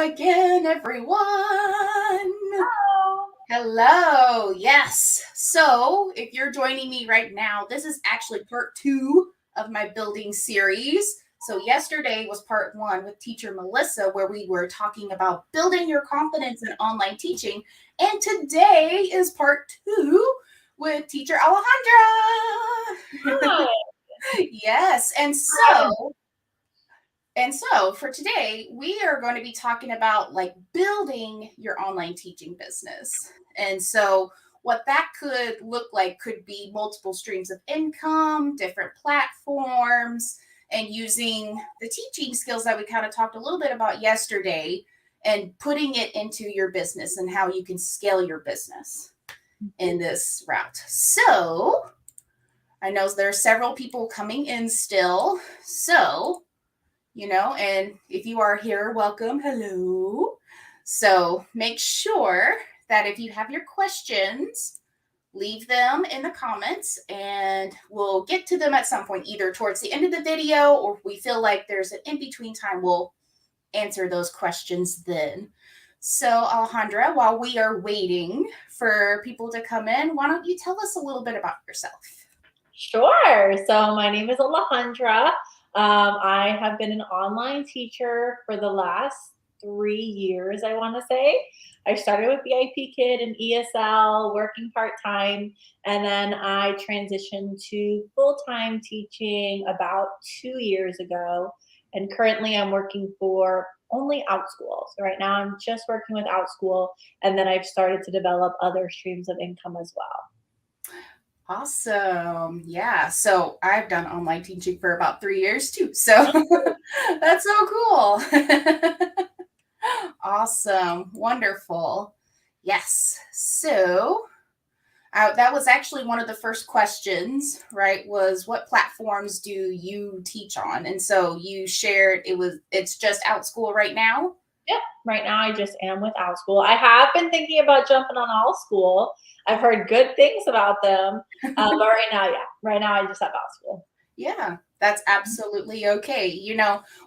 again, everyone. Hello. Hello. Yes. So, if you're joining me right now, this is actually part 2 of my building series. So, yesterday was part 1 with teacher Melissa, where we were talking about building your confidence in online teaching. And today is part 2 with teacher Alejandra. Hi. Yes. And so for today, we are going to be talking about like building your online teaching business. And so what that could look like could be multiple streams of income, different platforms, and using the teaching skills that we kind of talked a little bit about yesterday and putting it into your business and how you can scale your business in this route. So I know there are several people coming in still. So and if you are here, welcome. Hello. So make sure that if you have your questions, leave them in the comments and we'll get to them at some point, either towards the end of the video or if we feel like there's an in-between time, we'll answer those questions then. So Alejandra, while we are waiting for people to come in, why don't you tell us a little bit about yourself? Sure. So my name is Alejandra. I have been an online teacher for the last 3 years, I want to say. I started with BIP Kid and ESL, working part-time, and then I transitioned to full-time teaching about 2 years ago. And currently I'm working for only Outschool. So right now I'm just working with Outschool, and then I've started to develop other streams of income as well. Awesome. Yeah. So I've done online teaching for about 3 years too. So that's so cool. Awesome. Wonderful. Yes. So that was actually one of the first questions, right? Was what platforms do you teach on? And so you shared it's just Outschool right now. Yep. Right now, I just am with Outschool. I have been thinking about jumping on Allschool. I've heard good things about them, but right now I just have Outschool. Yeah, that's absolutely okay.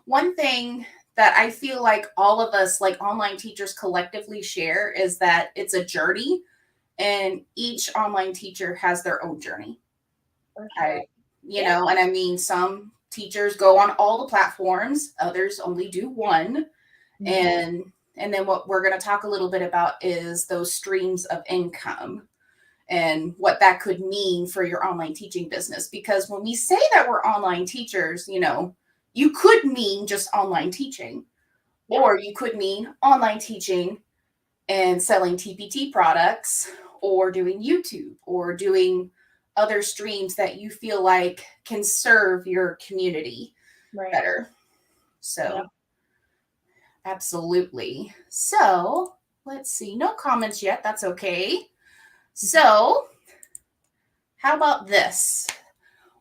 One thing that I feel like all of us, like online teachers, collectively share is that it's a journey, and each online teacher has their own journey. For sure. And I mean, some teachers go on all the platforms, others only do one. Mm-hmm. And then what we're going to talk a little bit about is those streams of income and what that could mean for your online teaching business. Because when we say that we're online teachers, you could mean just online teaching, or you could mean online teaching and selling TPT products, or doing YouTube, or doing other streams that you feel like can serve your community better. So absolutely. So let's see. No comments yet. That's okay. So how about this?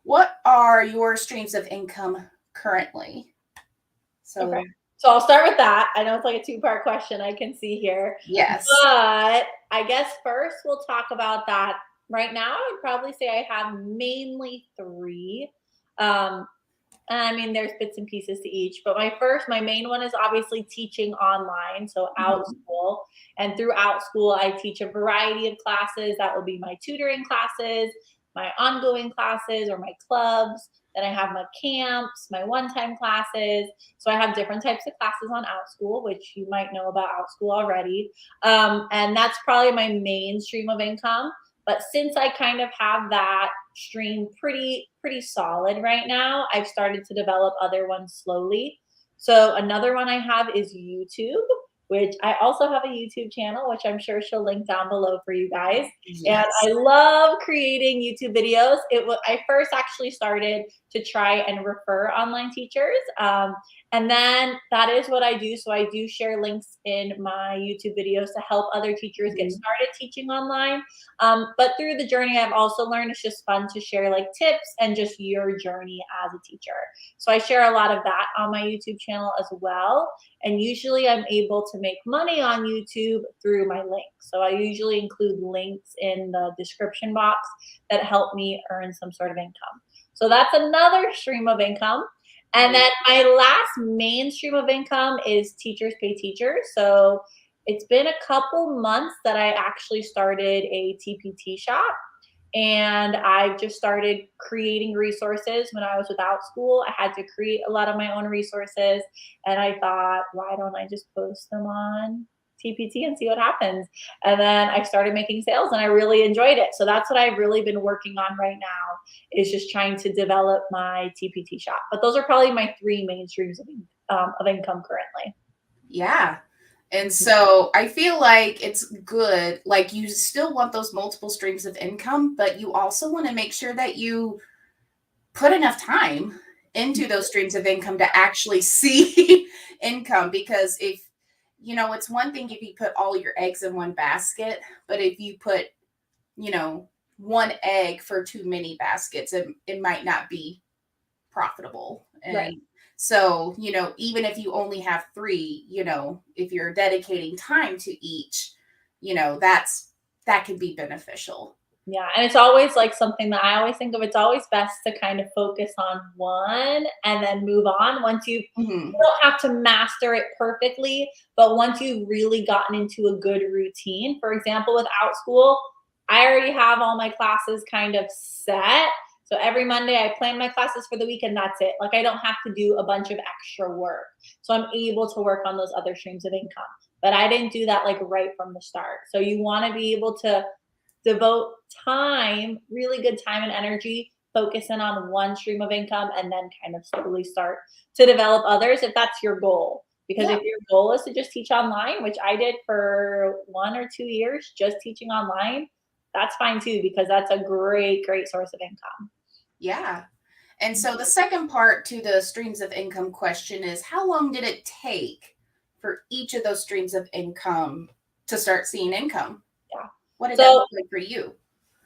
What are your streams of income currently? So I'll start with that. I know it's like a 2-part question I can see here. Yes. But I guess first we'll talk about that. Right now, I would probably say I have mainly 3. I mean, there's bits and pieces to each, but my main one is obviously teaching online, so Outschool. And through Outschool, I teach a variety of classes. That will be my tutoring classes, my ongoing classes, or my clubs. Then I have my camps, my one-time classes. So I have different types of classes on Outschool, which you might know about Outschool already. And that's probably my main stream of income. But since I kind of have that stream pretty solid right now, I've started to develop other ones slowly. So another one I have is YouTube, which I also have a YouTube channel, which I'm sure she'll link down below for you guys. Yes. And I love creating YouTube videos. I first actually started to try and refer online teachers. And then that is what I do. So I do share links in my YouTube videos to help other teachers get started teaching online. But through the journey, I've also learned it's just fun to share like tips and just your journey as a teacher. So I share a lot of that on my YouTube channel as well. And usually I'm able to make money on YouTube through my links. So I usually include links in the description box that help me earn some sort of income. So that's another stream of income. And then my last main stream of income is teachers pay teachers. So it's been a couple months that I actually started a TPT shop. And I just started creating resources when I was with Outschool. I had to create a lot of my own resources. And I thought, why don't I just post them on TPT and see what happens? And then I started making sales and I really enjoyed it. So that's what I've really been working on right now, is just trying to develop my TPT shop. But those are probably my three main streams of income currently. Yeah. And so I feel like it's good. Like you still want those multiple streams of income, but you also want to make sure that you put enough time into those streams of income to actually see income. Because if, it's one thing if you put all your eggs in one basket, but if you put, one egg for too many baskets, it might not be profitable. And Right. so, even if you only have three, if you're dedicating time to each, that can be beneficial. Yeah, and it's always like something that I always think of. It's always best to kind of focus on one and then move on. You don't have to master it perfectly, but once you've really gotten into a good routine, for example, with Outschool, I already have all my classes kind of set. So every Monday I plan my classes for the week and that's it. Like I don't have to do a bunch of extra work. So I'm able to work on those other streams of income. But I didn't do that like right from the start. So you want to be able to devote time, really good time and energy, focus in on one stream of income, and then kind of slowly start to develop others if that's your goal. Because if your goal is to just teach online, which I did for 1 or 2 years, just teaching online, that's fine too, because that's a great, great source of income. Yeah. And so the second part to the streams of income question is, how long did it take for each of those streams of income to start seeing income? Yeah. What did that look like for you?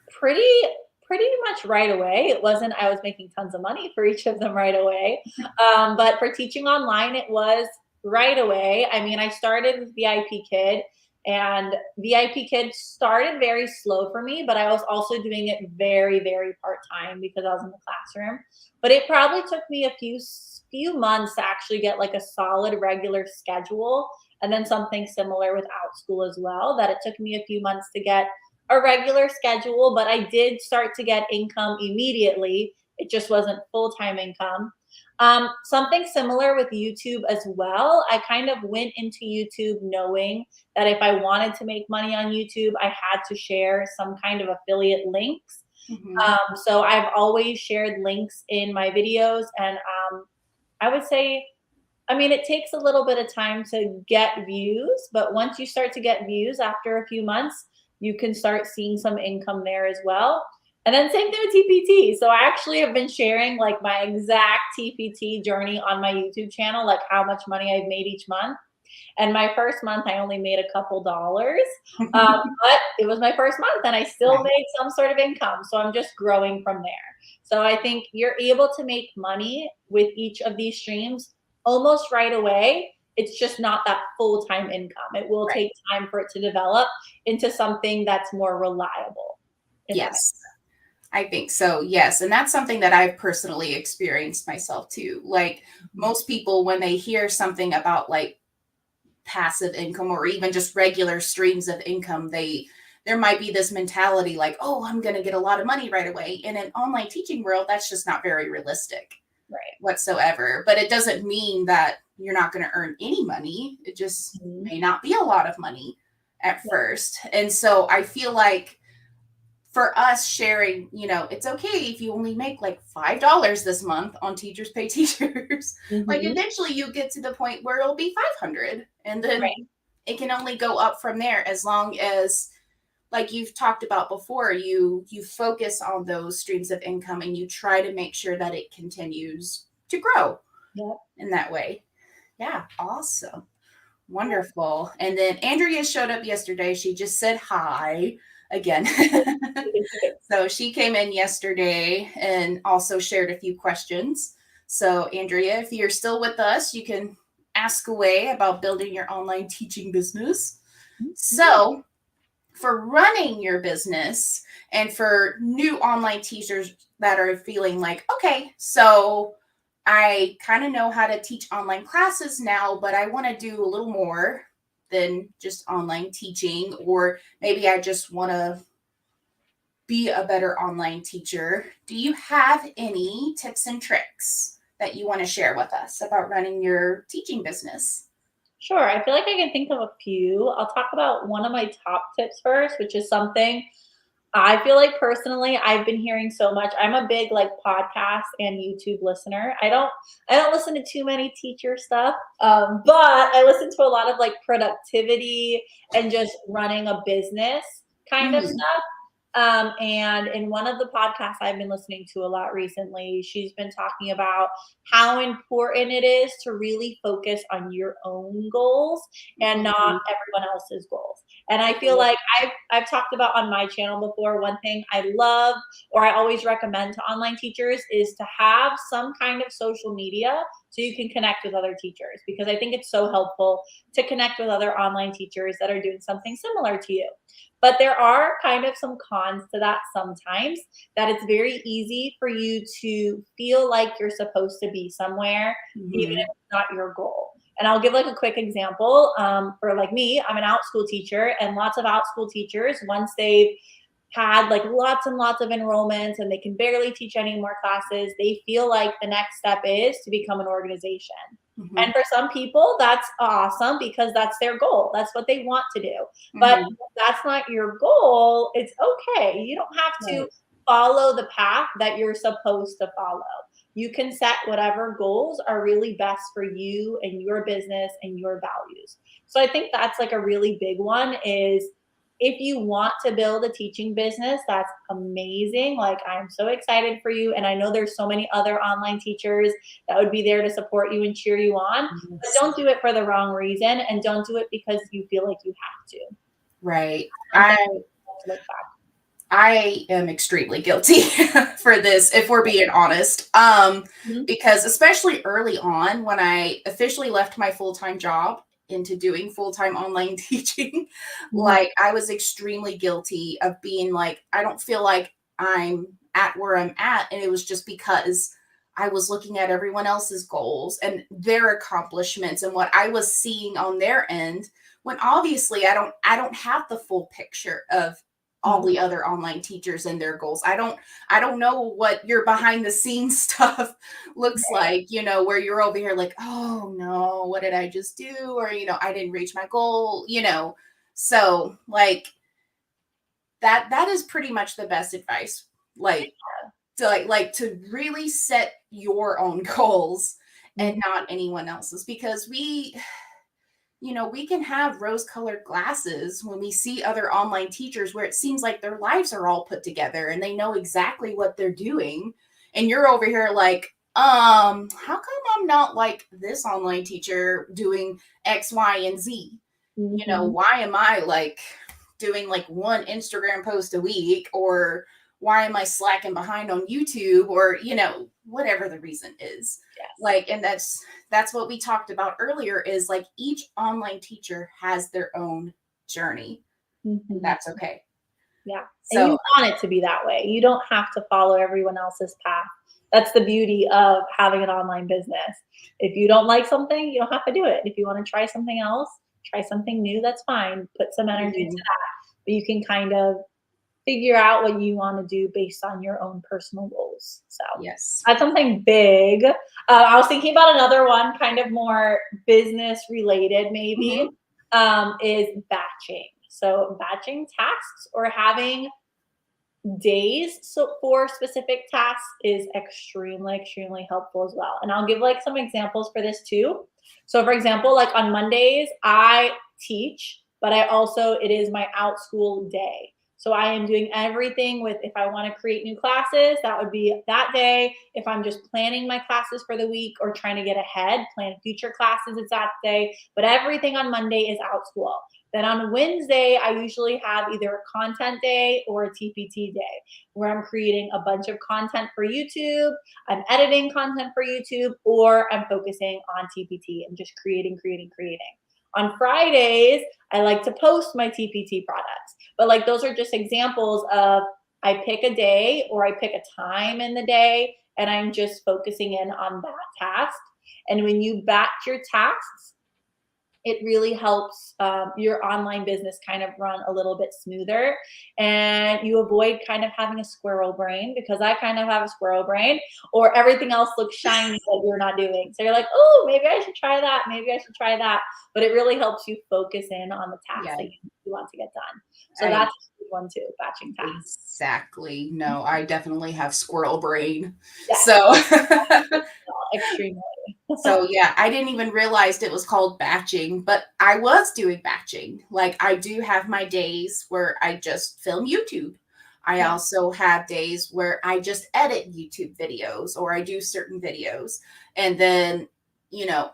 Pretty much right away. It wasn't I was making tons of money for each of them right away. But for teaching online, it was right away. I mean, I started with VIP Kid, and VIP Kid started very slow for me, but I was also doing it very, very part-time because I was in the classroom. But it probably took me a few months to actually get like a solid regular schedule, and then something similar with Outschool as well, that it took me a few months to get a regular schedule, but I did start to get income immediately. It just wasn't full-time income. Something similar with YouTube as well. I kind of went into YouTube knowing that if I wanted to make money on YouTube, I had to share some kind of affiliate links. So I've always shared links in my videos, and I would say, I mean, it takes a little bit of time to get views, but once you start to get views after a few months, you can start seeing some income there as well. And then same thing with TPT. So I actually have been sharing like my exact TPT journey on my YouTube channel, like how much money I've made each month. And my first month, I only made a couple dollars, but it was my first month and I still made some sort of income. So I'm just growing from there. So I think you're able to make money with each of these streams almost right away. It's just not that full-time income. It will take time for it to develop into something that's more reliable. Yes, I think so. Yes. And that's something that I've personally experienced myself too. Like most people, when they hear something about like passive income or even just regular streams of income, there might be this mentality like, oh, I'm going to get a lot of money right away. In an online teaching world, that's just not very realistic whatsoever. But it doesn't mean that you're not going to earn any money. It just may not be a lot of money at first. And so I feel like for us sharing, it's okay if you only make like $5 this month on Teachers Pay Teachers. Like eventually you get to the point where it'll be 500, and then it can only go up from there, as long as, like you've talked about before, you focus on those streams of income and you try to make sure that it continues to grow in that way. Yeah, awesome. Wonderful. And then Andrea showed up yesterday. She just said hi again. So she came in yesterday and also shared a few questions. So Andrea, if you're still with us, you can ask away about building your online teaching business. So for running your business and for new online teachers that are feeling like, okay, so I kind of know how to teach online classes now, but I want to do a little more than just online teaching, or maybe I just want to be a better online teacher. Do you have any tips and tricks that you want to share with us about running your teaching business? Sure. I feel like I can think of a few. I'll talk about one of my top tips first, which is something I feel like personally I've been hearing so much. I'm a big like podcast and YouTube listener. I don't listen to too many teacher stuff, but I listen to a lot of like productivity and just running a business kind of Mm, stuff. And in one of the podcasts I've been listening to a lot recently, she's been talking about how important it is to really focus on your own goals and not mhm. everyone else's goals. And I feel like I've talked about on my channel before, one thing I love or I always recommend to online teachers is to have some kind of social media so you can connect with other teachers, because I think it's so helpful to connect with other online teachers that are doing something similar to you. But there are kind of some cons to that sometimes, that it's very easy for you to feel like you're supposed to be somewhere, even if Mhm. it's not your goal. And I'll give like a quick example. For like me, I'm an Outschool teacher, and lots of Outschool teachers, once they've had like lots and lots of enrollments and they can barely teach any more classes, they feel like the next step is to become an organization. And Mhm. for some people, that's awesome because that's their goal. That's what they want to do. But Mhm. if that's not your goal, it's okay. You don't have to Right. follow the path that you're supposed to follow. You can set whatever goals are really best for you and your business and your values. So I think that's like a really big one is if you want to build a teaching business, that's amazing. Like, I'm so excited for you. And I know there's so many other online teachers that would be there to support you and cheer you on. But Yes. don't do it for the wrong reason, and don't do it because you feel like you have to. Right. Something I to look back. I am extremely guilty for this, if we're being honest. Mhm. Because especially early on, when I officially left my full-time job into doing full-time online teaching, Mhm. like I was extremely guilty of being like, I don't feel like I'm at where I'm at. And it was just because I was looking at everyone else's goals and their accomplishments and what I was seeing on their end, when obviously I don't have the full picture of all Mhm. the other online teachers and their goals. I don't know what your behind the scenes stuff looks like, where you're over here like, "Oh no, what did I just do?" or, "I didn't reach my goal." So, like that is pretty much the best advice. Like to really set your own goals and Mhm. not anyone else's, because we can have rose colored glasses when we see other online teachers where it seems like their lives are all put together and they know exactly what they're doing. And you're over here like, how come I'm not like this online teacher doing X, Y, and Z? Mhm. Why am I like doing like one Instagram post a week, or why am I slacking behind on YouTube, or whatever the reason is. Yes. Like, and that's what we talked about earlier, is like each online teacher has their own journey, and Mhm. that's okay. Yeah. And So you want it to be that way. You don't have to follow everyone else's path. That's the beauty of having an online business. If you don't like something, you don't have to do it. If you want to try something else, try something new, that's fine. Put some energy into mhm, that. But you can kind of figure out what you want to do based on your own personal goals. So yes. that's something big. I was thinking about another one, kind of more business related, maybe, Mhm, is batching. So batching tasks or having days so for specific tasks is extremely, extremely helpful as well. And I'll give like some examples for this too. So for example, like on Mondays, I teach, but it is my Outschool day. So I am doing everything with, if I want to create new classes, that would be that day. If I'm just planning my classes for the week or trying to get ahead, plan future classes, it's that day. But everything on Monday is Outschool. Then on Wednesday, I usually have either a content day or a TPT day where I'm creating a bunch of content for YouTube, I'm editing content for YouTube, or I'm focusing on TPT and just creating, creating, creating. On Fridays, I like to post my TPT products. But like those are just examples of I pick a day or I pick a time in the day and I'm just focusing in on that task. And when you batch your tasks, it really helps your online business kind of run a little bit smoother, and you avoid kind of having a squirrel brain, because I kind of have a squirrel brain, or everything else looks shiny that you're not doing. So you're like, oh, maybe I should try that. Maybe I should try that. But it really helps you focus in on the task Yeah. that you want to get done. So that's a good one too, batching tasks. Exactly. No, I definitely have squirrel brain. Yeah. So Extremely. So yeah, I didn't even realize it was called batching, but I was doing batching. Like I do have my days where I just film YouTube. I Yeah. also have days where I just edit YouTube videos or I do certain videos. And then,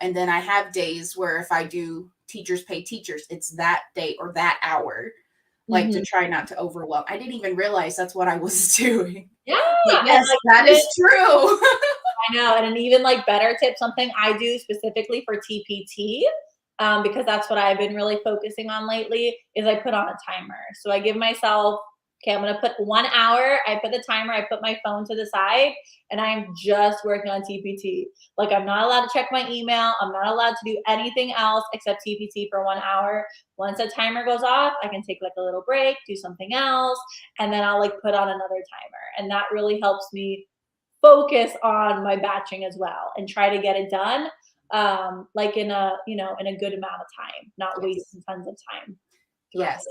and then I have days where if I do teachers pay teachers, it's that day or that hour, like to try not to overwhelm. I didn't even realize that's what I was doing. Yeah. But yes, that is true. I know. And an even like better tip, something I do specifically for TPT, because that's what I've been really focusing on lately, is I put on a timer. So I give myself, okay, I'm going to put 1 hour. I put the timer, I put my phone to the side, and I'm just working on TPT. Like I'm not allowed to check my email. I'm not allowed to do anything else except TPT for 1 hour. Once the timer goes off, I can take like a little break, do something else, and then I'll like put on another timer. And that really helps me focus on my batching as well and try to get it done like in a in a good amount of time, not wasting tons of time. Yes,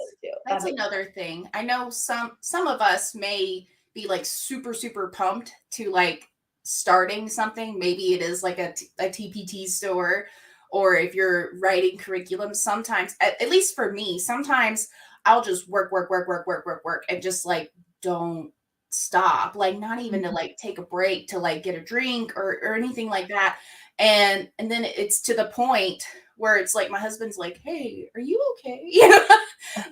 that's another thing. I know some of us may be like super pumped to like starting something. Maybe it is like a TPT store, or if you're writing curriculum. Sometimes, at least for me, sometimes I'll just work, and just like don't stop, like not even to like take a break to like get a drink or anything like that. And then it's to the point where it's like my husband's like, hey, are you okay?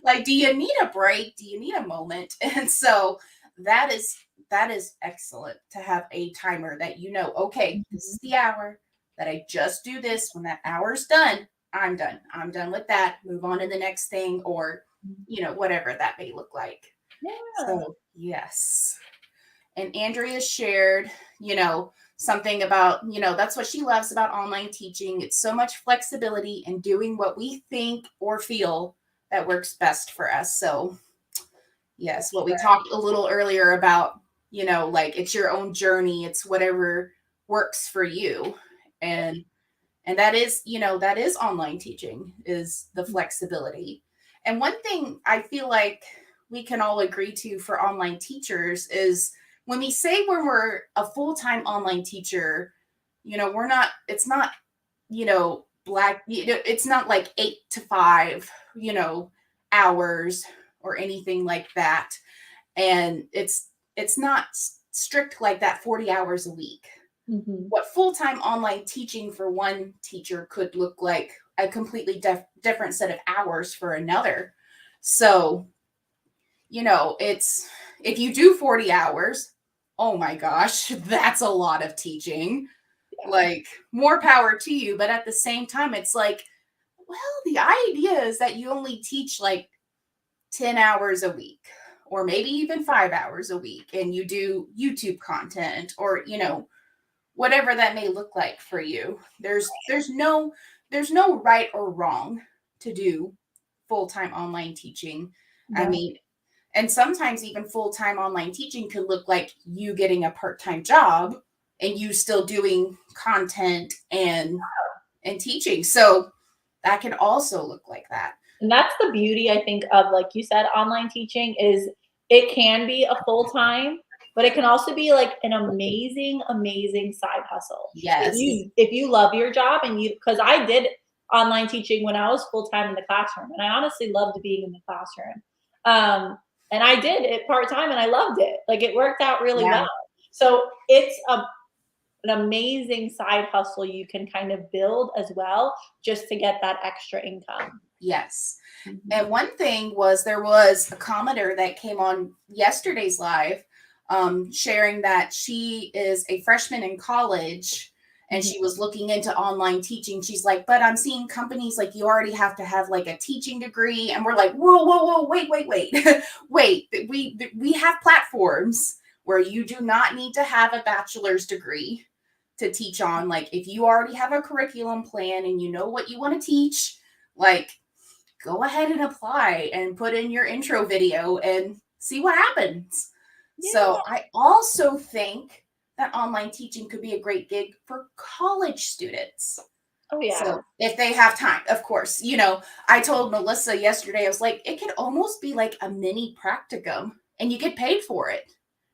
Like, do you need a break? Do you need a moment? And so that is excellent to have a timer that okay, this is the hour that I just do this. When that hour's done, I'm done with that. Move on to the next thing, or whatever that may look like. Yeah. So yes. And Andrea shared, something about, that's what she loves about online teaching. It's so much flexibility and doing what we think or feel that works best for us. So yes, what we talked a little earlier about, like it's your own journey. It's whatever works for you. And that is, that is online teaching, is the flexibility. And one thing I feel like we can all agree to for online teachers is when we say when we're a full-time online teacher, we're not, it's not, it's not like 8 to 5, hours or anything like that. And it's not strict like that 40 hours a week. What full-time online teaching for one teacher could look like a completely different set of hours for another. So, it's, if you do 40 hours, oh my gosh, that's a lot of teaching. Yeah. Like, more power to you. But at the same time, it's like, well, the idea is that you only teach like 10 hours a week, or maybe even 5 hours a week, and you do YouTube content, or, whatever that may look like for you. There's no right or wrong to do full-time online teaching. Yeah. I mean, and sometimes even full-time online teaching could look like you getting a part-time job and you still doing content and teaching. So that can also look like that. And that's the beauty, I think, of, like you said, online teaching is it can be a full-time, but it can also be like an amazing side hustle. Yes. If you love your job, and because I did online teaching when I was full-time in the classroom, and I honestly loved being in the classroom. And I did it part-time and I loved it. Like it worked out really well. So it's an amazing side hustle you can kind of build as well, just to get that extra income. Yes. And one thing was, there was a commenter that came on yesterday's live, sharing that she is a freshman in college and she was looking into online teaching. She's like, but I'm seeing companies like you already have to have like a teaching degree. And we're like, whoa, wait. Wait, we have platforms where you do not need to have a bachelor's degree to teach on. Like, if you already have a curriculum plan and you know what you want to teach, like, go ahead and apply and put in your intro video and see what happens. Yeah. So I also think that online teaching could be a great gig for college students. Oh, yeah. So if they have time, of course. I told Melissa yesterday, I was like, it could almost be like a mini practicum and you get paid for it.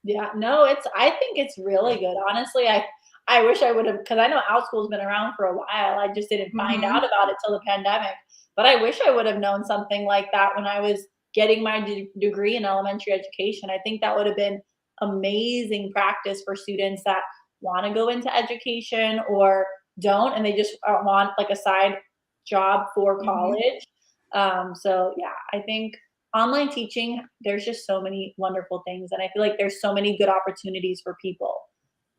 Yeah, no, I think it's really good. Honestly, I wish I would have, because I know Outschool's been around for a while. I just didn't find out about it till the pandemic. But I wish I would have known something like that when I was getting my degree in elementary education. I think that would have been amazing practice for students that want to go into education or don't, and they just want like a side job for college. So yeah, I think online teaching, there's just so many wonderful things, and I feel like there's so many good opportunities for people.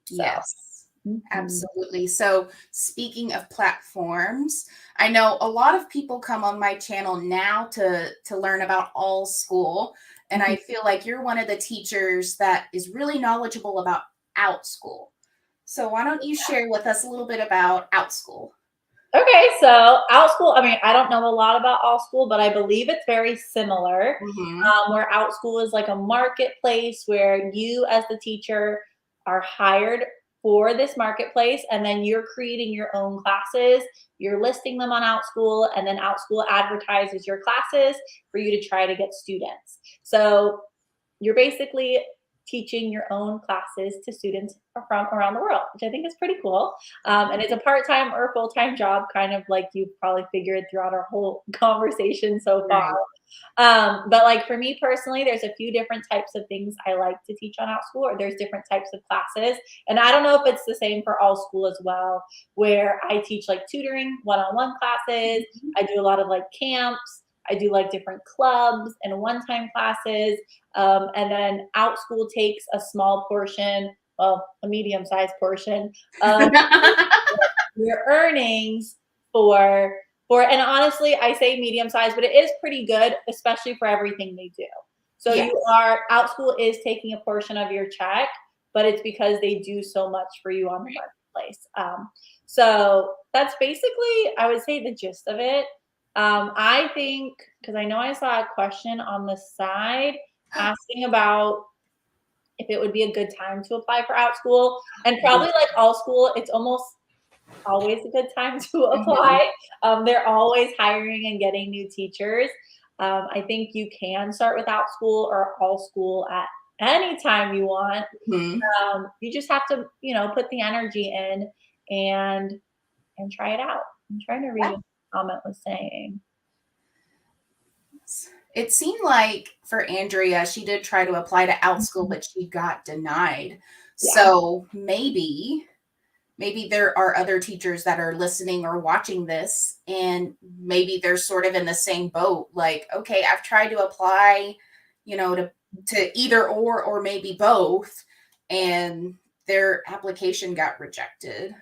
So. Yes, Mhm. absolutely. So speaking of platforms, I know a lot of people come on my channel now to learn about Allschool, and I feel like you're one of the teachers that is really knowledgeable about Outschool. So why don't you share with us a little bit about Outschool? Okay, so Outschool, I mean, I don't know a lot about Allschool, but I believe it's very similar, where Outschool is like a marketplace where you as the teacher are hired for this marketplace, and then you're creating your own classes, you're listing them on Outschool, and then Outschool advertises your classes for you to try to get students. So you're basically teaching your own classes to students from around the world, which I think is pretty cool. And it's a part-time or full-time job, kind of like you've probably figured throughout our whole conversation so far. But like for me personally, there's a few different types of things I like to teach on Outschool, or there's different types of classes. And I don't know if it's the same for Allschool as well, where I teach like tutoring, one-on-one classes. I do a lot of like camps. I do like different clubs and one-time classes. And then Outschool takes a small portion, well, a medium-sized portion of your earnings and honestly, I say medium-sized, but it is pretty good, especially for everything they do. So Outschool is taking a portion of your check, but it's because they do so much for you on the marketplace. So that's basically, I would say, the gist of it. I think, because I know I saw a question on the side asking about if it would be a good time to apply for Outschool, and probably like Allschool, it's almost always a good time to apply. They're always hiring and getting new teachers. I think you can start with Outschool or Allschool at any time you want. You just have to, put the energy in and try it out. I'm trying to read what the comment was saying. It seemed like for Andrea, she did try to apply to Outschool, but she got denied. Yeah. So maybe there are other teachers that are listening or watching this, and maybe they're sort of in the same boat. Like, okay, I've tried to apply, to either or maybe both, and their application got rejected.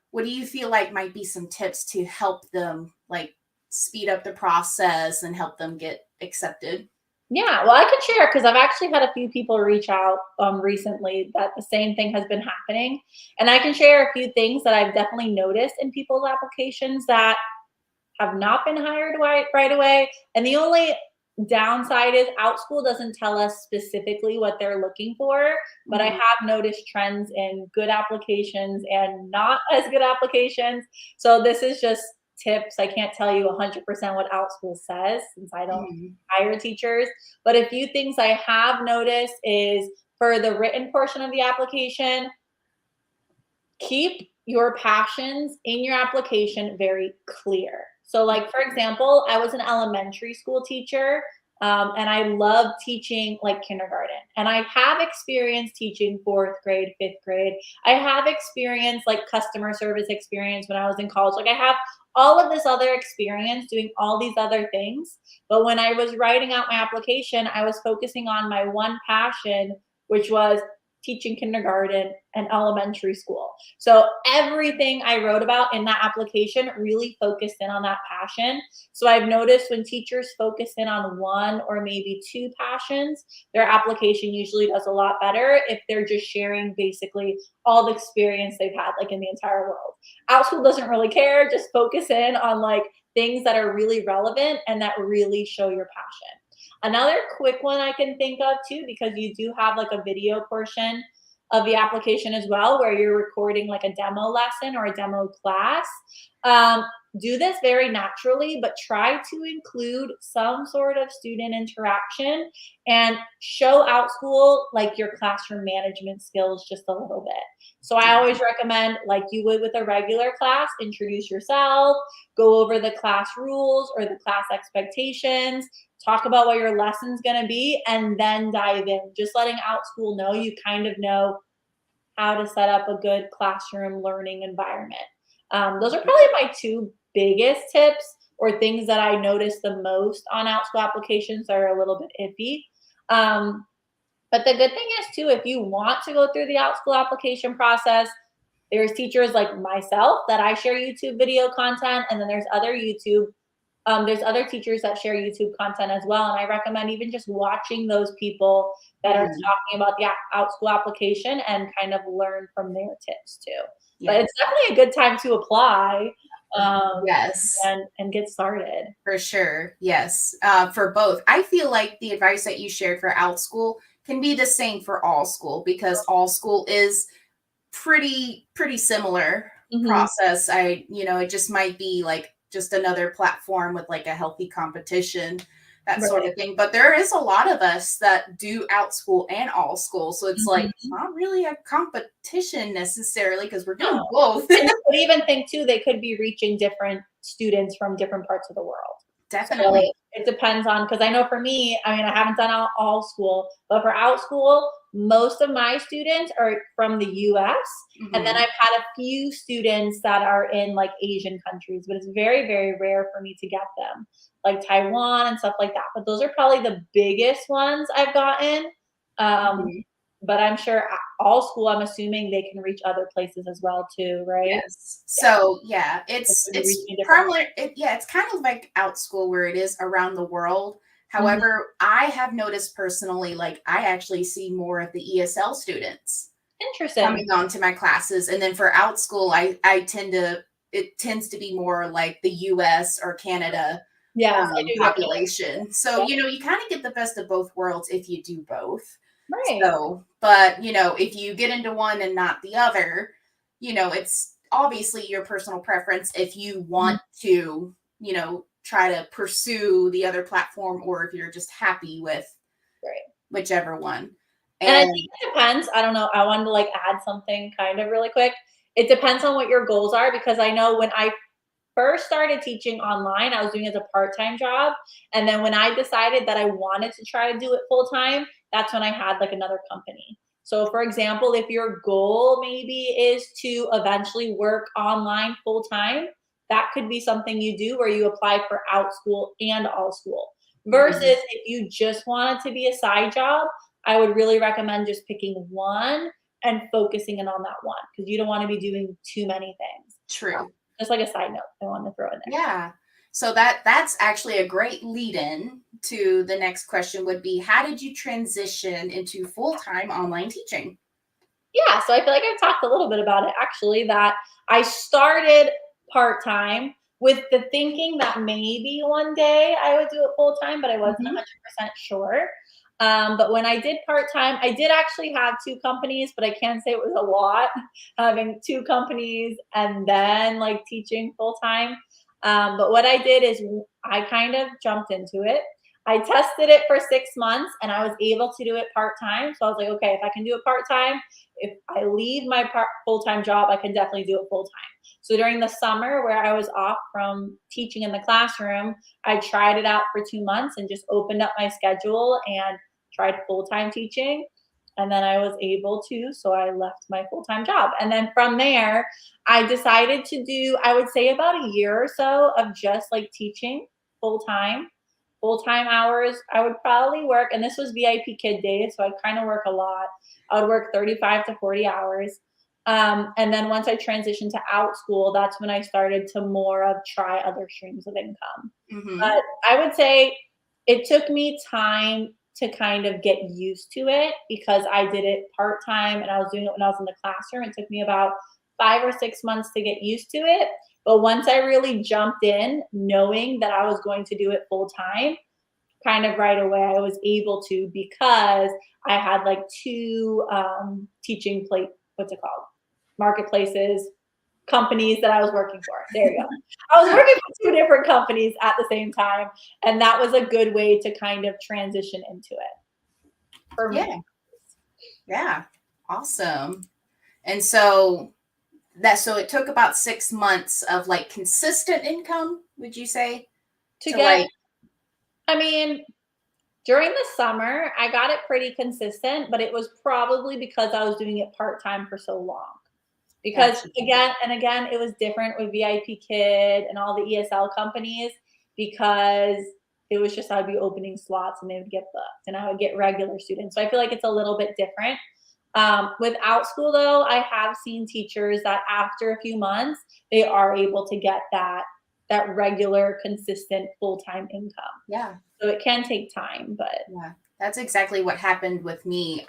What do you feel like might be some tips to help them like speed up the process and help them get accepted? Yeah, well, I can share because I've actually had a few people reach out recently that the same thing has been happening. And I can share a few things that I've definitely noticed in people's applications that have not been hired right away. And the only downside is Outschool doesn't tell us specifically what they're looking for, but I have noticed trends in good applications and not as good applications. So this is just tips. I can't tell you 100% what Outschool says since I don't hire teachers, but a few things I have noticed is for the written portion of the application, keep your passions in your application very clear. So like, for example, I was an elementary school teacher, and I love teaching like kindergarten. And I have experience teaching 4th grade, 5th grade. I have experience like customer service experience when I was in college. Like I have all of this other experience doing all these other things. But when I was writing out my application, I was focusing on my one passion, which was teaching kindergarten and elementary school. So everything I wrote about in that application really focused in on that passion. So I've noticed when teachers focus in on one or maybe two passions, their application usually does a lot better if they're just sharing basically all the experience they've had like in the entire world. Outschool doesn't really care, just focus in on like things that are really relevant and that really show your passion. Another quick one I can think of too, because you do have like a video portion of the application as well, where you're recording like a demo lesson or a demo class. Um, do this very naturally, but try to include some sort of student interaction and show Outschool like your classroom management skills just a little bit. So I always recommend, like you would with a regular class, introduce yourself, go over the class rules or the class expectations, talk about what your lesson's gonna be, and then dive in. Just letting Outschool know you kind of know how to set up a good classroom learning environment. Those are probably my two biggest tips or things that I notice the most on Outschool applications that are a little bit iffy. But the good thing is too, if you want to go through the Outschool application process, there's teachers like myself that I share YouTube video content, and then there's other teachers that share YouTube content as well. And I recommend even just watching those people that are talking about the Outschool application and kind of learn from their tips too. Yeah. But it's definitely a good time to apply Yes. and get started. For sure. Yes. For both. I feel like the advice that you shared for Outschool can be the same for Allschool, because Allschool is pretty similar process. It just might be like just another platform with like a healthy competition, that sort of thing. But there is a lot of us that do Outschool and Allschool. So it's like not really a competition necessarily, because we're doing both. And you could even think too, they could be reaching different students from different parts of the world. Definitely. So it depends on, because I know for me, I mean, I haven't done Allschool, but for Outschool, most of my students are from the US. And then I've had a few students that are in like Asian countries, but it's very, very rare for me to get them, like Taiwan and stuff like that. But those are probably the biggest ones I've gotten. But I'm sure Allschool, I'm assuming they can reach other places as well too, right? Yes. So yeah, it's primarily it's kind of like Outschool, where it is around the world. However, I have noticed personally, like I actually see more of the ESL students coming on to my classes. And then for Outschool, it tends to be more like the US or Canada population. So, you kind of get the best of both worlds if you do both. Right. So, but if you get into one and not the other, it's obviously your personal preference if you want to, try to pursue the other platform, or if you're just happy with whichever one. And I think it depends. I don't know. I wanted to like add something kind of really quick. It depends on what your goals are, because I know when I first started teaching online, I was doing it as a part-time job. And then when I decided that I wanted to try to do it full-time, that's when I had like another company. So for example, if your goal maybe is to eventually work online full-time, that could be something you do where you apply for Outschool and Allschool. Versus if you just want it to be a side job, I would really recommend just picking one and focusing in on that one, because you don't want to be doing too many things. True. Just like a side note, I wanted to throw in there. Yeah. So that's actually a great lead-in to the next question would be, how did you transition into full-time online teaching? Yeah, so I feel like I've talked a little bit about it actually, that I started part-time with the thinking that maybe one day I would do it full-time, but I wasn't 100% sure. But when I did part-time, I did actually have two companies, but I can't say it was a lot having two companies and then like teaching full-time. But what I did is I kind of jumped into it. I tested it for 6 months and I was able to do it part-time. So I was like, okay, if I can do it part-time, if I leave my full-time job, I can definitely do it full-time. So during the summer where I was off from teaching in the classroom, I tried it out for 2 months and just opened up my schedule and tried full-time teaching. And then I was able to, so I left my full-time job. And then from there, I decided to do, I would say about a year or so of just like teaching full-time. full-time hours, I would probably work, and this was VIP kid days, so I'd kind of work a lot. I would work 35 to 40 hours. And then once I transitioned to Outschool, that's when I started to more of try other streams of income. Mm-hmm. But I would say it took me time to kind of get used to it because I did it part-time and I was doing it when I was in the classroom. It took me about 5 or 6 months to get used to it. But once I really jumped in, knowing that I was going to do it full-time, kind of right away, I was able to because I had like two what's it called? Marketplaces, companies that I was working for. There you go. I was working for 2 different companies at the same time, and that was a good way to kind of transition into it for me. Yeah. Yeah. Awesome. And so it took about 6 months of like consistent income, would you say? To To get, like, I mean, during the summer, I got it pretty consistent, but it was probably because I was doing it part-time for so long. Because gotcha. again, it was different with VIP Kid and all the ESL companies because it was just I'd be opening slots and they would get booked and I would get regular students. So I feel like it's a little bit different. With Outschool though, I have seen teachers that after a few months, they are able to get that regular, consistent full-time income. Yeah. So it can take time, but Yeah. That's exactly what happened with me.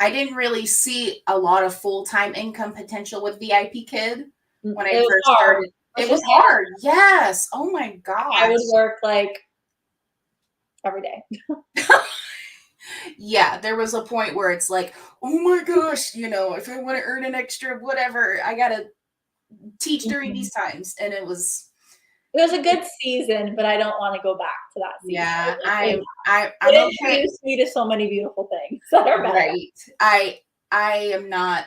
I didn't really see a lot of full-time income potential with VIP Kid when it I was first hard. started. It was hard. Yes. Oh my I would gosh. work like every day. Yeah, there was a point where it's like, oh my gosh, if I want to earn an extra whatever, I gotta teach during Mhm. these times. And It was a good season, but I don't want to go back to that season. yeah, It I'm okay. introduced me to so many beautiful things that are better. Right. I am not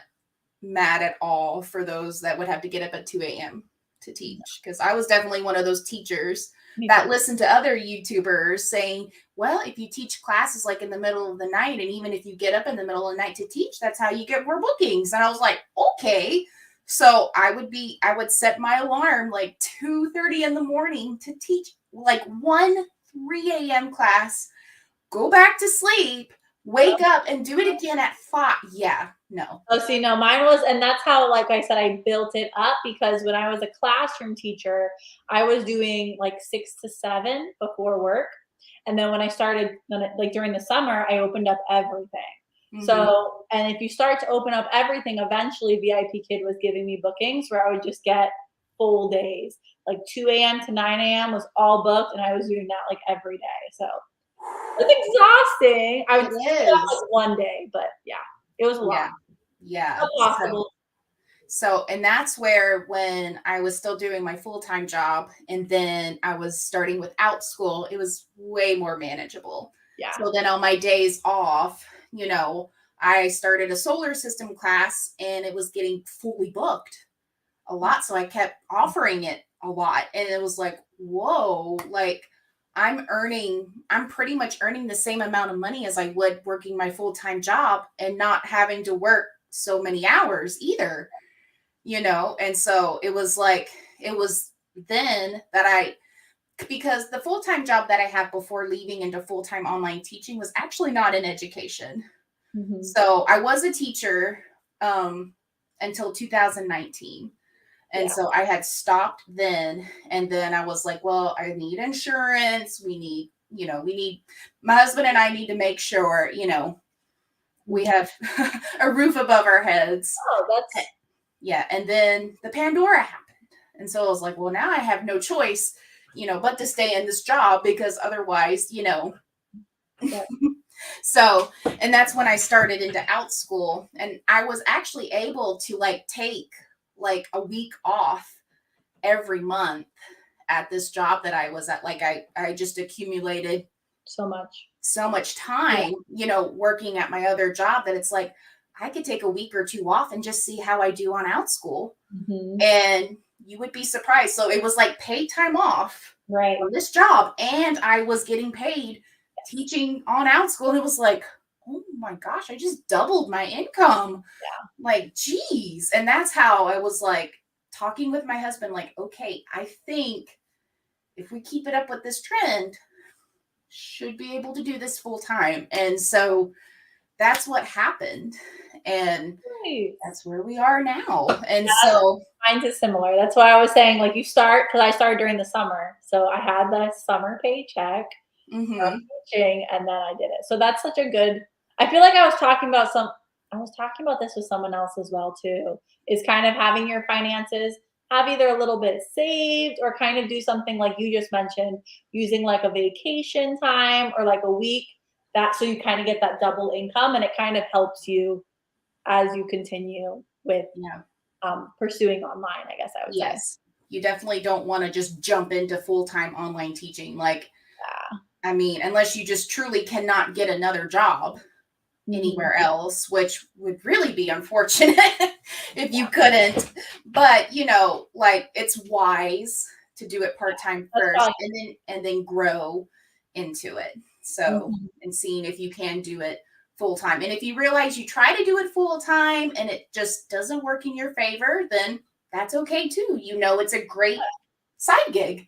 mad at all for those that would have to get up at 2 a.m. to teach, because I was definitely one of those teachers Me that too. listened to other YouTubers saying, well, if you teach classes like in the middle of the night, and even if you get up in the middle of the night to teach, that's how you get more bookings. And I was like, okay. So I would set my alarm like 2:30 in the morning to teach like one 3 a.m. class, go back to sleep, wake up and do it again at 5. Yeah, no. Oh, see, no, mine was, and that's how, like I said, I built it up because when I was a classroom teacher, I was doing like 6 to 7 before work. And then when I started, like during the summer, I opened up everything. Mhm. So, and if you start to open up everything, eventually VIP Kid was giving me bookings where I would just get full days. Like 2 a.m. to 9 a.m. was all booked, and I was doing that like every day. So it's exhausting. I would It skip it is. out like one day, but yeah, it was a lot. Yeah. Yeah. Still possible. And that's where, when I was still doing my full-time job and then I was starting with Outschool, it was way more manageable. Yeah. So then on my days off, I started a solar system class and it was getting fully booked a lot. So I kept offering it a lot. And it was like, whoa, like I'm pretty much earning the same amount of money as I would working my full-time job and not having to work so many hours either. And so it was like, it was then that because the full-time job that I had before leaving into full-time online teaching was actually not in education. Mhm. So I was a teacher until 2019. And Yeah. so I had stopped then. And then I was like, well, I need insurance. My husband and I need to make sure, we have a roof above our heads. Oh, that's Yeah. And then the Pandora happened. And so I was like, well, now I have no choice, but to stay in this job, because otherwise, yeah. So, and that's when I started into Outschool, and I was actually able to like take like a week off every month at this job that I was at. Like I just accumulated so much. so much Yeah. time, working at my other job, that it's like I could take a week or two off and just see how I do on Outschool. Mhm. And you would be surprised. So it was like paid time off Right. from this job, and I was getting paid teaching on Outschool. And it was like, oh my gosh, I just doubled my income. Yeah. Like, geez. And that's how I was like talking with my husband, like, okay, I think if we keep it up with this trend, should be able to do this full time. And so that's what happened. And that's where we are now. And so mine is similar. That's why I was saying, like, you start, because I started during the summer. So I had the summer paycheck from teaching, and then I did it. So that's such a good, I feel like I was talking about this with someone else as well too, is kind of having your finances have either a little bit saved or kind of do something like you just mentioned, using like a vacation time or like a week, that so you kind of get that double income, and it kind of helps you as you continue with pursuing online, I guess I would say. Yes, you definitely don't want to just jump into full-time online teaching. Like, I mean, unless you just truly cannot get another job anywhere else, which would really be unfortunate if you couldn't. But, you know, like, it's wise to do it part-time first and then grow into it. So, and seeing if you can do it full-time. And if you realize you try to do it full-time and it just doesn't work in your favor, then that's okay too. You know, it's a great side gig,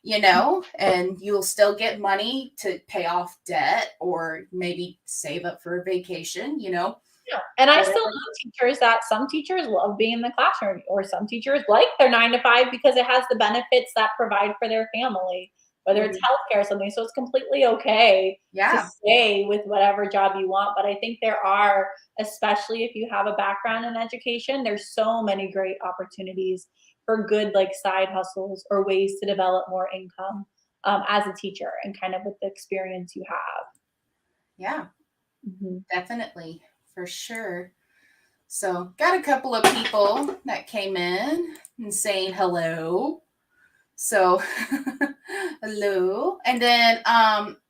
you know, and you'll still get money to pay off debt or maybe save up for a vacation, you know. Yeah. And I still know teachers that some teachers love being in the classroom, or some teachers like their 9 to 5 because it has the benefits that provide for their family, whether it's healthcare or something. So it's completely okay to stay with whatever job you want. But I think there are, especially if you have a background in education, there's so many great opportunities for good like side hustles or ways to develop more income as a teacher, and kind of with the experience you have. Yeah, definitely, for sure. So got a couple of people that came in and saying hello. So hello. And then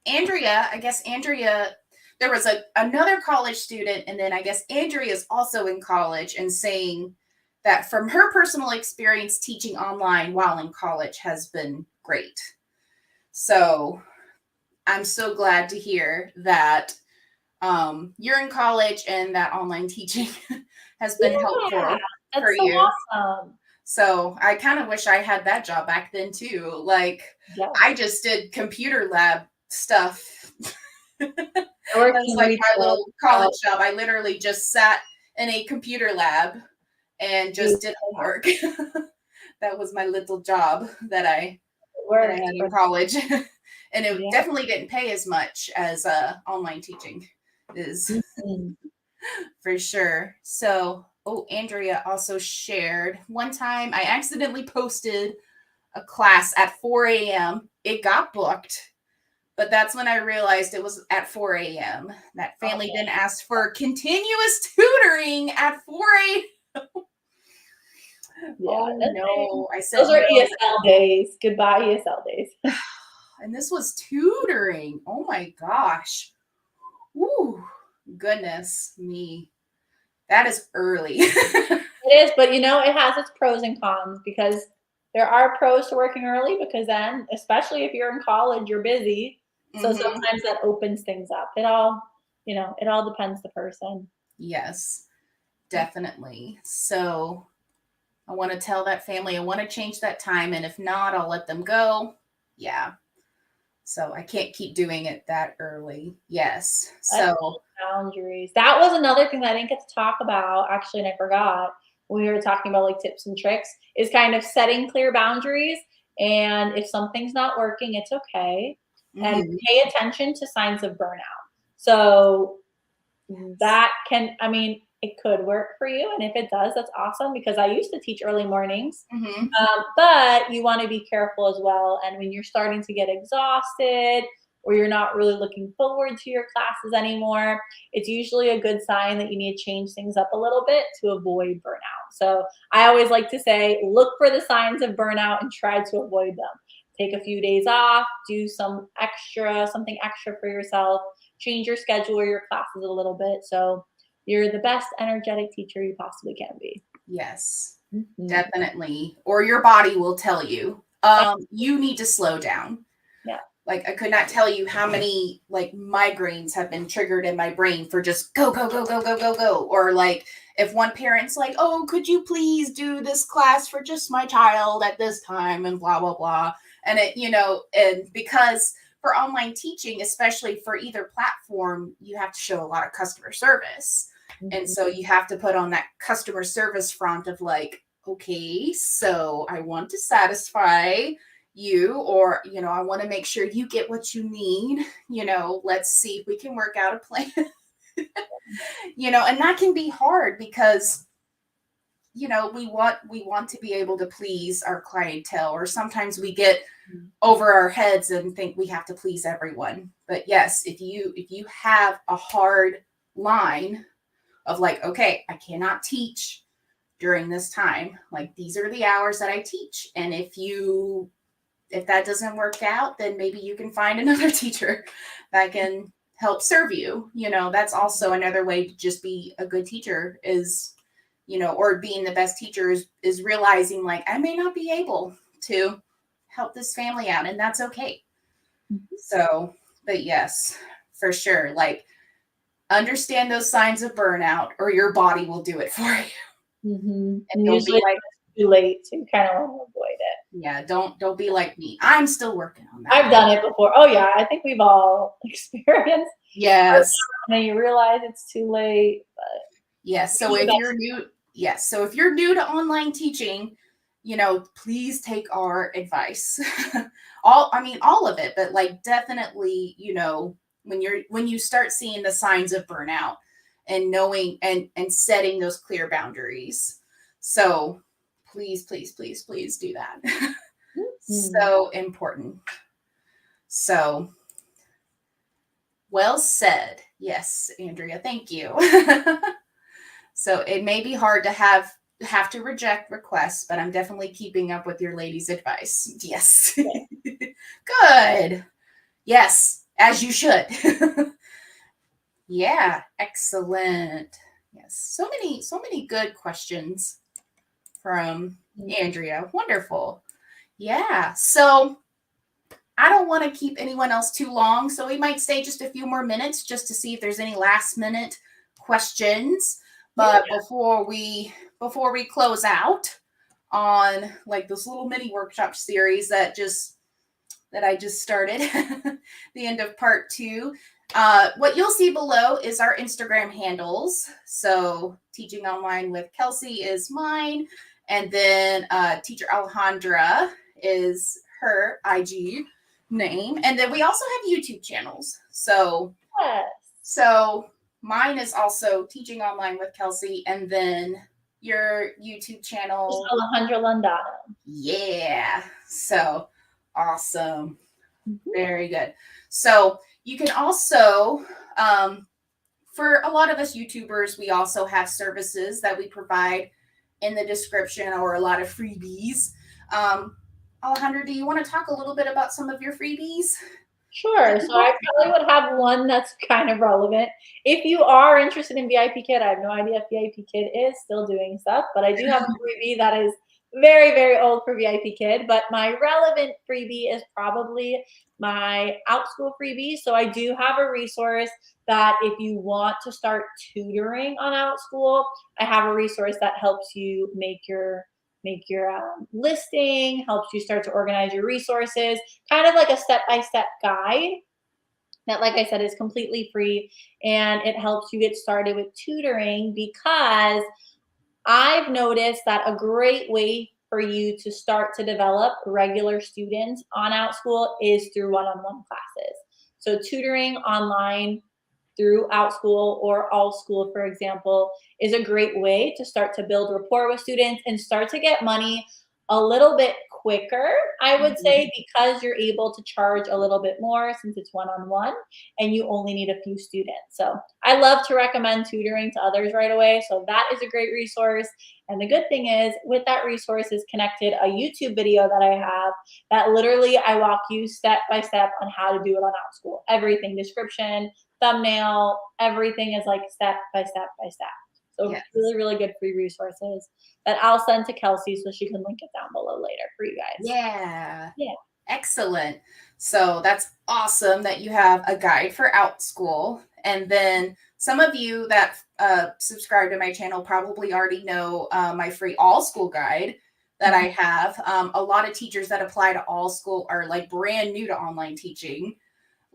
Andrea, I guess Andrea, there was another college student, and then I guess Andrea is also in college, and saying that from her personal experience, teaching online while in college has been great. So I'm so glad to hear that you're in college and that online teaching has been helpful for you. Awesome. So I kind of wish I had that job back then too. Like, I just did computer lab stuff. That was like my little college job. I literally just sat in a computer lab and just did homework. That was my little job that I had in college. And it definitely didn't pay as much as online teaching is. For sure. So, Andrea also shared one time I accidentally posted a class at 4 a.m. It got booked, but that's when I realized it was at 4 a.m. That family then asked for continuous tutoring at 4 a.m. No. I said, those are ESL days. Goodbye, ESL days. And this was tutoring. Oh my gosh. Ooh, goodness me. That is early. It is, but you know, it has its pros and cons, because there are pros to working early, because then, especially if you're in college, you're busy. So sometimes that opens things up. It all depends the person. Yes, definitely. So I want to tell that family I want to change that time. And if not, I'll let them go. Yeah. So I can't keep doing it that early. Yes. So boundaries. That was another thing that I didn't get to talk about, actually, and I forgot when we were talking about like tips and tricks, is kind of setting clear boundaries. And if something's not working, it's okay. And pay attention to signs of burnout. So that can, I mean, it could work for you. And if it does, that's awesome, because I used to teach early mornings. But you want to be careful as well. And when you're starting to get exhausted, or you're not really looking forward to your classes anymore, it's usually a good sign that you need to change things up a little bit to avoid burnout. So I always like to say, look for the signs of burnout and try to avoid them. Take a few days off, do something extra for yourself, change your schedule or your classes a little bit, so you're the best energetic teacher you possibly can be. Yes, definitely. Or your body will tell you, you need to slow down. Yeah. Like, I could not tell you how many like migraines have been triggered in my brain for just go, go, go, go, go, go, go. Or like if one parent's like, oh, could you please do this class for just my child at this time and blah, blah, blah. And it, you know, and because for online teaching, especially for either platform, you have to show a lot of customer service. And so you have to put on that customer service front of like, okay, so I want to satisfy you, or, I want to make sure you get what you need. Let's see if we can work out a plan. And that can be hard because we want to be able to please our clientele, or sometimes we get over our heads and think we have to please everyone. But yes, if you have a hard line of like, okay, I cannot teach during this time, like these are the hours that I teach, and if that doesn't work out, then maybe you can find another teacher that can help serve you. That's also another way to just be a good teacher is, or being the best teacher is realizing like, I may not be able to help this family out, and that's okay. So, but yes, for sure. Like, understand those signs of burnout or your body will do it for you. And usually like, it's too late, so you kind of want to avoid it. Yeah, don't be like me. I'm still working on that. I've done it before. Oh yeah, I think we've all experienced. Yes. And you realize it's too late. But yes. So if you're new, So if you're new to online teaching, please take our advice. all of it, but like definitely, when you start seeing the signs of burnout and knowing and setting those clear boundaries. So please do that. So important. So well said. Yes, Andrea, thank you. So it may be hard to have to reject requests, but I'm definitely keeping up with your ladies' advice. Yes. Good. Yes, as you should. Yeah, excellent. Yes. So many good questions from Andrea. Wonderful. Yeah. So I don't want to keep anyone else too long, so we might stay just a few more minutes just to see if there's any last minute questions. But before we close out on like this little mini workshop series that I just started, the end of part 2, what you'll see below is our Instagram handles. So Teaching Online with Kelsey is mine, and then Teacher Alejandra is her IG name, and then we also have YouTube channels. So so mine is also Teaching Online with Kelsey, and then your YouTube channel, Alejandra Landano. Yeah. So awesome. Very good. So you can also, for a lot of us YouTubers, we also have services that we provide in the description, or a lot of freebies. Alejandra, do you want to talk a little bit about some of your freebies? Sure. So I probably would have one that's kind of relevant. If you are interested in VIP Kid, I have no idea if VIP Kid is still doing stuff, but I do have a freebie that is very, very old for VIP Kid. But my relevant freebie is probably my Outschool freebie. So I do have a resource that if you want to start tutoring on Outschool, I have a resource that helps you make your listing, helps you start to organize your resources, kind of like a step-by-step guide that, like I said, is completely free, and it helps you get started with tutoring, because I've noticed that a great way for you to start to develop regular students on Outschool is through one-on-one classes. So tutoring online through Outschool or Allschool, for example, is a great way to start to build rapport with students and start to get money a little bit quicker, I would say, because you're able to charge a little bit more since it's one-on-one and you only need a few students. So I love to recommend tutoring to others right away. So that is a great resource. And the good thing is, with that resource is connected a YouTube video that I have that literally I walk you step by step on how to do it on Outschool. Everything, description, thumbnail, everything is like step by step by step. So really, really good free resources that I'll send to Kelsey so she can link it down below later for you guys. Yeah. Excellent. So that's awesome that you have a guide for Outschool. And then some of you that subscribe to my channel probably already know my free Allschool guide that I have. A lot of teachers that apply to Allschool are like brand new to online teaching.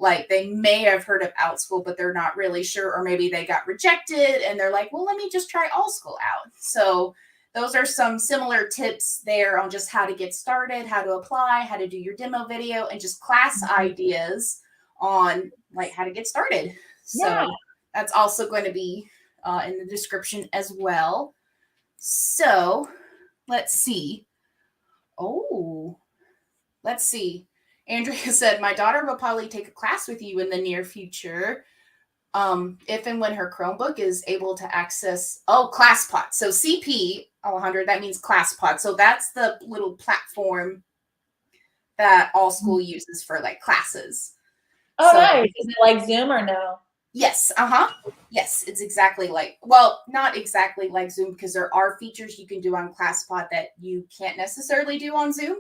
Like they may have heard of Outschool, but they're not really sure, or maybe they got rejected and they're like, well, let me just try Allschool out. So those are some similar tips there on just how to get started, how to apply, how to do your demo video, and just class ideas on like how to get started. Yeah. So that's also going to be in the description as well. So let's see. Oh, let's see. Andrea said, my daughter will probably take a class with you in the near future. If and when her Chromebook is able to access, ClassPod. So CP, Alejandra, that means ClassPod. So that's the little platform that Allschool uses for like classes. Oh, so, nice. Is it like Zoom or no? Yes. Yes, it's exactly like, well, not exactly like Zoom, because there are features you can do on ClassPod that you can't necessarily do on Zoom.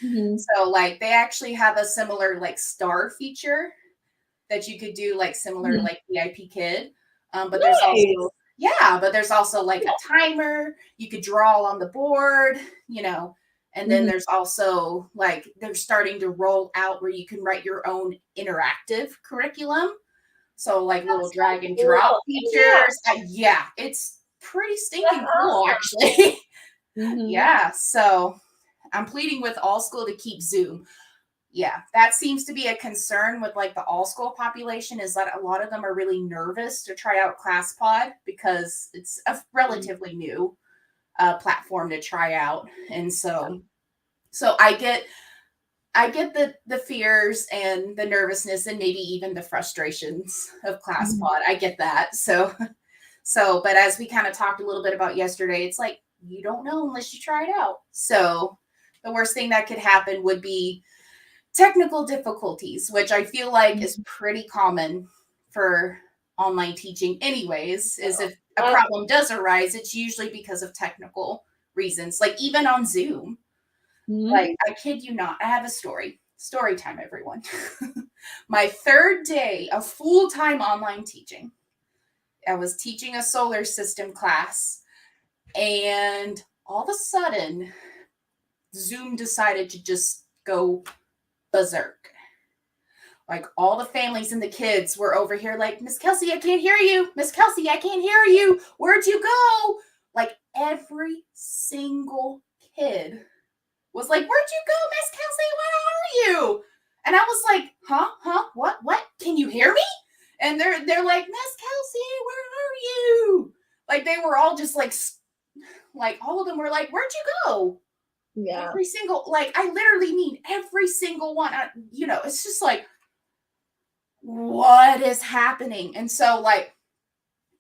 So like they actually have a similar like star feature that you could do like similar like VIP Kid. But there's also like a timer. You could draw on the board, and then there's also like they're starting to roll out where you can write your own interactive curriculum. So like little drag and drop features. Yeah, it's pretty stinking cool actually. Yeah, so I'm pleading with Allschool to keep Zoom. Yeah, that seems to be a concern with like the Allschool population, is that a lot of them are really nervous to try out ClassPod because it's a relatively new platform to try out. And so I get the fears and the nervousness and maybe even the frustrations of ClassPod. I get that. So, but as we kind of talked a little bit about yesterday, it's like, you don't know unless you try it out. So the worst thing that could happen would be technical difficulties, which I feel like is pretty common for online teaching anyways, is if a problem does arise, it's usually because of technical reasons. Like even on Zoom, like I kid you not, I have a story time, everyone. My third day of full-time online teaching, I was teaching a solar system class, and all of a sudden Zoom decided to just go berserk. Like all the families and the kids were over here like, Miss Kelsey, I can't hear you. Miss Kelsey, I can't hear you. Where'd you go? Like every single kid was like, where'd you go, Miss Kelsey? Where are you? And I was like, huh? What? Can you hear me? And they're like, Miss Kelsey, where are you? Like they were all just like all of them were like, where'd you go? Yeah. Every single, like, I literally mean every single one. It's just like, what is happening? And so, like,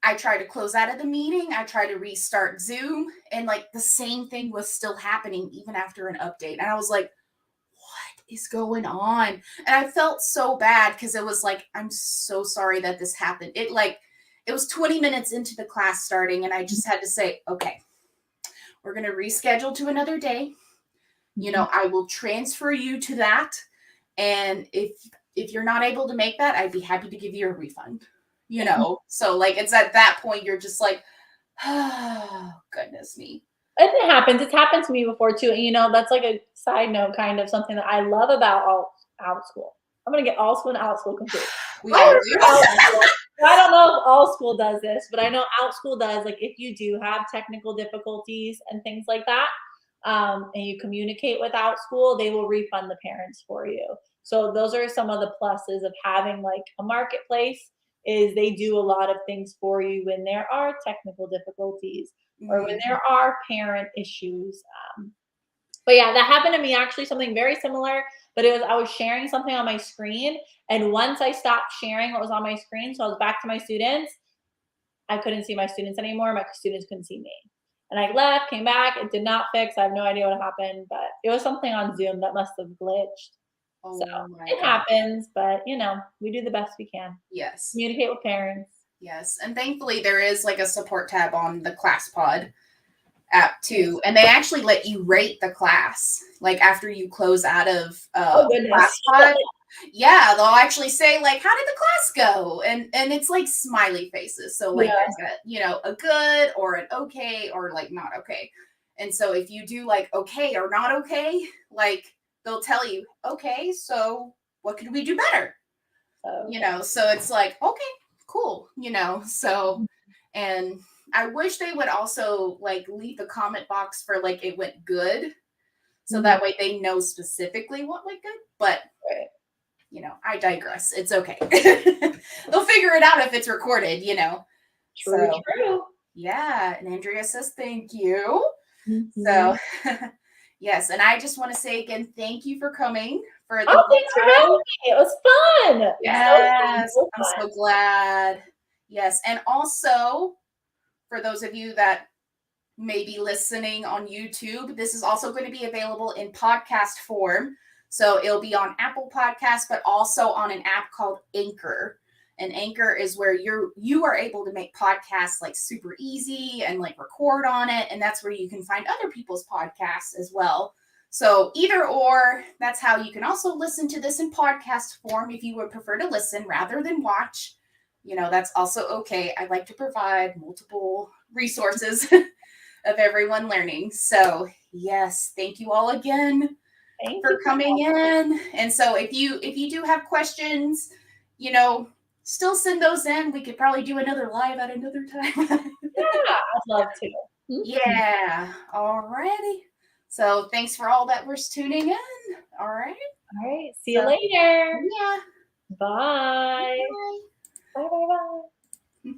I tried to close out of the meeting. I tried to restart Zoom, and like the same thing was still happening even after an update. And I was like, what is going on? And I felt so bad because it was like, I'm so sorry that this happened. It was 20 minutes into the class starting, and I just had to say, okay, we're going to reschedule to another day. I will transfer you to that. And if you're not able to make that, I'd be happy to give you a refund, So like, it's at that point, you're just like, oh, goodness me. It happens. It's happened to me before too. And that's like a side note, kind of something that I love about Outschool. I'm going to get Allschool and Outschool complete. We all do. I don't know if Allschool does this, but I know Outschool does. Like if you do have technical difficulties and things like that, and you communicate with Outschool, they will refund the parents for you. So those are some of the pluses of having like a marketplace, is they do a lot of things for you when there are technical difficulties or when there are parent issues. But yeah, that happened to me actually, something very similar, but I was sharing something on my screen, and once I stopped sharing what was on my screen, so I was back to my students, I couldn't see my students anymore. My students couldn't see me. And I left, came back, it did not fix. I have no idea what happened, but it was something on Zoom that must have glitched. So it happens, but we do the best we can. Yes. Communicate with parents. Yes. And thankfully there is like a support tab on the ClassPod app too. And they actually let you rate the class. Like after you close out of ClassPod. Yeah, they'll actually say like, how did the class go? And it's like smiley faces. So like a good or an okay or like not okay. And so if you do like okay or not okay, like they'll tell you, okay, so what could we do better? So, so it's like, okay, cool, so, and I wish they would also like leave a comment box for like it went good. So that way they know specifically what went good. But, I digress. It's okay. They'll figure it out if it's recorded, True. Yeah. And Andrea says, thank you. Mm-hmm. So, yes. And I just want to say again, thank you for coming for the thanks for having me. It was fun. Yes. So fun. I'm so glad. Yes. And also, for those of you that may be listening on YouTube, this is also going to be available in podcast form. So it'll be on Apple Podcasts, but also on an app called Anchor. And Anchor is where you are able to make podcasts like super easy and like record on it. And that's where you can find other people's podcasts as well. So either or, that's how you can also listen to this in podcast form if you would prefer to listen rather than watch. That's also okay. I like to provide multiple resources of everyone learning. So yes, thank you all again for coming in. And so if you do have questions, still send those in. We could probably do another live at another time. Yeah, I'd love to. Yeah. All righty. So thanks for all that was tuning in. All right. All right. See you later. Yeah. Bye. Bye. Bye.